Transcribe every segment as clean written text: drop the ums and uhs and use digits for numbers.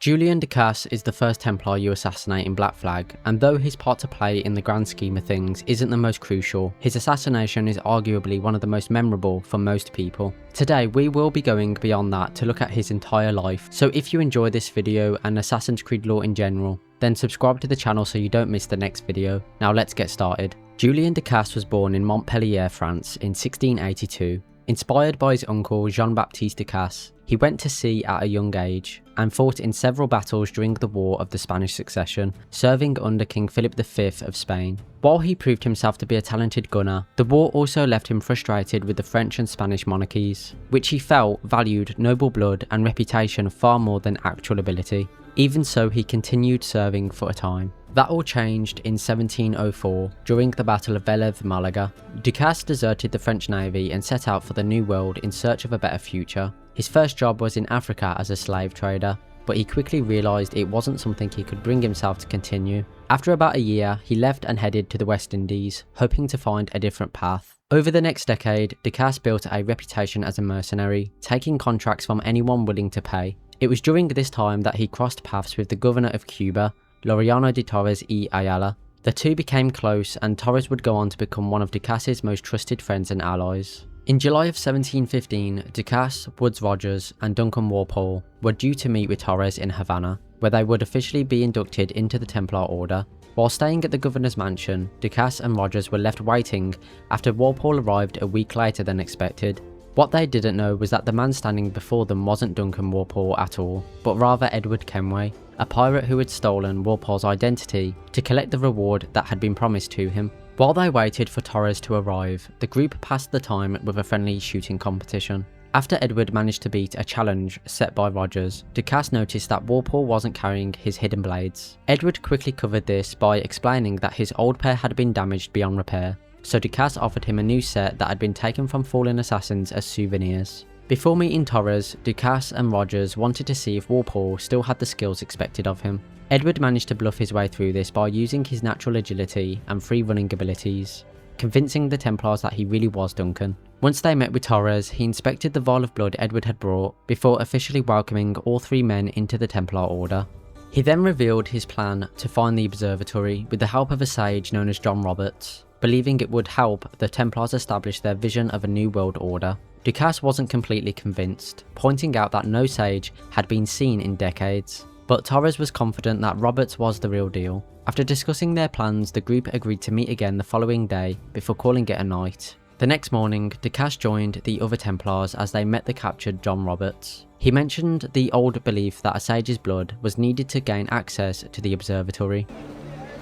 Julian Du Casse is the first Templar you assassinate in Black Flag, and though his part to play in the grand scheme of things isn't the most crucial, his assassination is arguably one of the most memorable for most people. Today we will be going beyond that to look at his entire life, so if you enjoy this video and Assassin's Creed lore in general, then subscribe to the channel so you don't miss the next video. Now let's get started. Julian Du Casse was born in Montpellier, France in 1682. Inspired by his uncle Jean-Baptiste Du Casse, he went to sea at a young age and fought in several battles during the War of the Spanish Succession, serving under King Philip V of Spain. While he proved himself to be a talented gunner, the war also left him frustrated with the French and Spanish monarchies, which he felt valued noble blood and reputation far more than actual ability. Even so, he continued serving for a time. That all changed in 1704, during the Battle of Vélez-Malaga. Du Casse deserted the French Navy and set out for the New World in search of a better future. His first job was in Africa as a slave trader, but he quickly realised it wasn't something he could bring himself to continue. After about a year, he left and headed to the West Indies, hoping to find a different path. Over the next decade, Du Casse built a reputation as a mercenary, taking contracts from anyone willing to pay. It was during this time that he crossed paths with the governor of Cuba, Laureano de Torres y Ayala. The two became close, and Torres would go on to become one of Du Casse's most trusted friends and allies. In July of 1715, Du Casse, Woodes Rogers and Duncan Walpole were due to meet with Torres in Havana, where they would officially be inducted into the Templar Order. While staying at the governor's mansion, Du Casse and Rogers were left waiting after Walpole arrived a week later than expected. What they didn't know was that the man standing before them wasn't Duncan Walpole at all, but rather Edward Kenway, a pirate who had stolen Walpole's identity to collect the reward that had been promised to him. While they waited for Torres to arrive, the group passed the time with a friendly shooting competition. After Edward managed to beat a challenge set by Rogers, Du Casse noticed that Walpole wasn't carrying his hidden blades. Edward quickly covered this by explaining that his old pair had been damaged beyond repair, so Du Casse offered him a new set that had been taken from fallen assassins as souvenirs. Before meeting Torres, Du Casse and Rogers wanted to see if Walpole still had the skills expected of him. Edward managed to bluff his way through this by using his natural agility and free running abilities, convincing the Templars that he really was Duncan. Once they met with Torres, he inspected the vial of blood Edward had brought before officially welcoming all three men into the Templar Order. He then revealed his plan to find the observatory with the help of a sage known as John Roberts, believing it would help the Templars establish their vision of a new world order. Du Casse wasn't completely convinced, pointing out that no sage had been seen in decades, but Torres was confident that Roberts was the real deal. After discussing their plans, the group agreed to meet again the following day before calling it a night. The next morning, Du Casse joined the other Templars as they met the captured John Roberts. He mentioned the old belief that a sage's blood was needed to gain access to the observatory.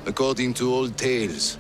According to old tales,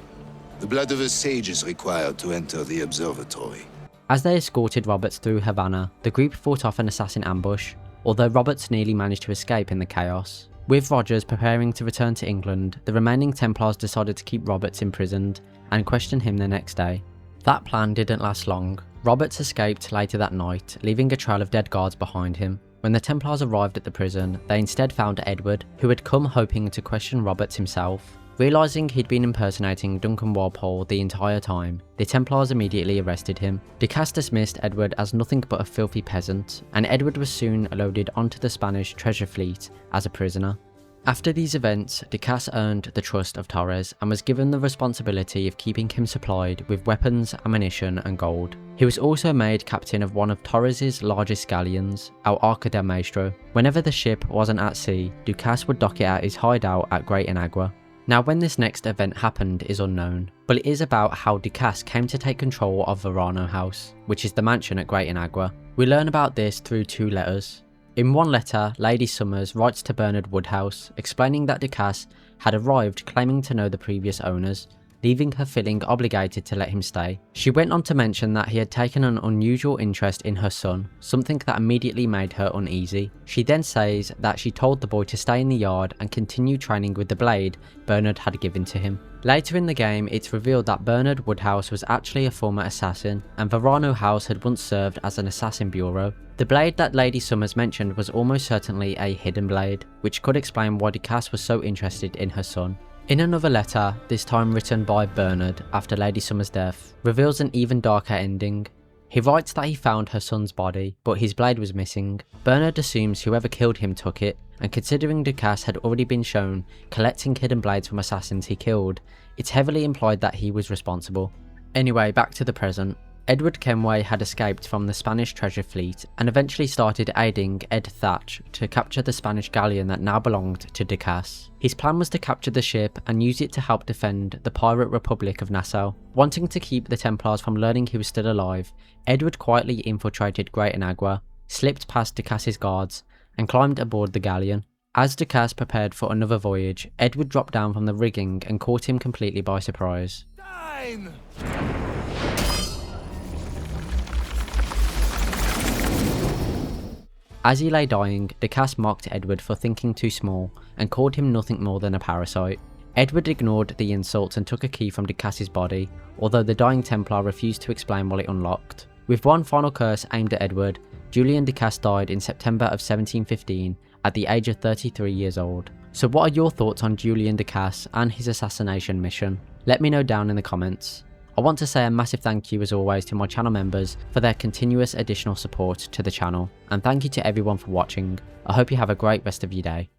the blood of a sage is required to enter the observatory. As they escorted Roberts through Havana, the group fought off an assassin ambush, although Roberts nearly managed to escape in the chaos. With Rogers preparing to return to England, the remaining Templars decided to keep Roberts imprisoned and question him the next day. That plan didn't last long. Roberts escaped later that night, leaving a trail of dead guards behind him. When the Templars arrived at the prison, they instead found Edward, who had come hoping to question Roberts himself. Realising he'd been impersonating Duncan Walpole the entire time, the Templars immediately arrested him. Du Casse dismissed Edward as nothing but a filthy peasant, and Edward was soon loaded onto the Spanish treasure fleet as a prisoner. After these events, Du Casse earned the trust of Torres and was given the responsibility of keeping him supplied with weapons, ammunition and gold. He was also made captain of one of Torres's largest galleons, El Arca del Maestro. Whenever the ship wasn't at sea, Du Casse would dock it at his hideout at Great Inagua. Now when this next event happened is unknown, but it is about how Du Casse came to take control of Verano House, which is the mansion at Great Inagua. We learn about this through two letters. In one letter, Lady Summers writes to Bernard Woodhouse, explaining that Du Casse had arrived claiming to know the previous owners, leaving her feeling obligated to let him stay. She went on to mention that he had taken an unusual interest in her son, something that immediately made her uneasy. She then says that she told the boy to stay in the yard and continue training with the blade Bernard had given to him. Later in the game, it's revealed that Bernard Woodhouse was actually a former assassin, and Verano House had once served as an assassin bureau. The blade that Lady Summers mentioned was almost certainly a hidden blade, which could explain why Du Casse was so interested in her son. In another letter, this time written by Bernard after Lady Summers' death, reveals an even darker ending. He writes that he found her son's body, but his blade was missing. Bernard assumes whoever killed him took it, and considering Du Casse had already been shown collecting hidden blades from assassins he killed, it's heavily implied that he was responsible. Anyway, back to the present. Edward Kenway had escaped from the Spanish treasure fleet and eventually started aiding Ed Thatch to capture the Spanish galleon that now belonged to Du Casse. His plan was to capture the ship and use it to help defend the pirate Republic of Nassau. Wanting to keep the Templars from learning he was still alive, Edward quietly infiltrated Great Anagua, slipped past Du Casse's guards, and climbed aboard the galleon. As Du Casse prepared for another voyage, Edward dropped down from the rigging and caught him completely by surprise. Time! As he lay dying, Du Casse mocked Edward for thinking too small and called him nothing more than a parasite. Edward ignored the insults and took a key from Du Casse's body, although the dying Templar refused to explain what it unlocked. With one final curse aimed at Edward, Julian Du Casse died in September of 1715 at the age of 33 years old. So what are your thoughts on Julian Du Casse and his assassination mission? Let me know down in the comments. I want to say a massive thank you as always to my channel members for their continuous additional support to the channel, and thank you to everyone for watching. I hope you have a great rest of your day.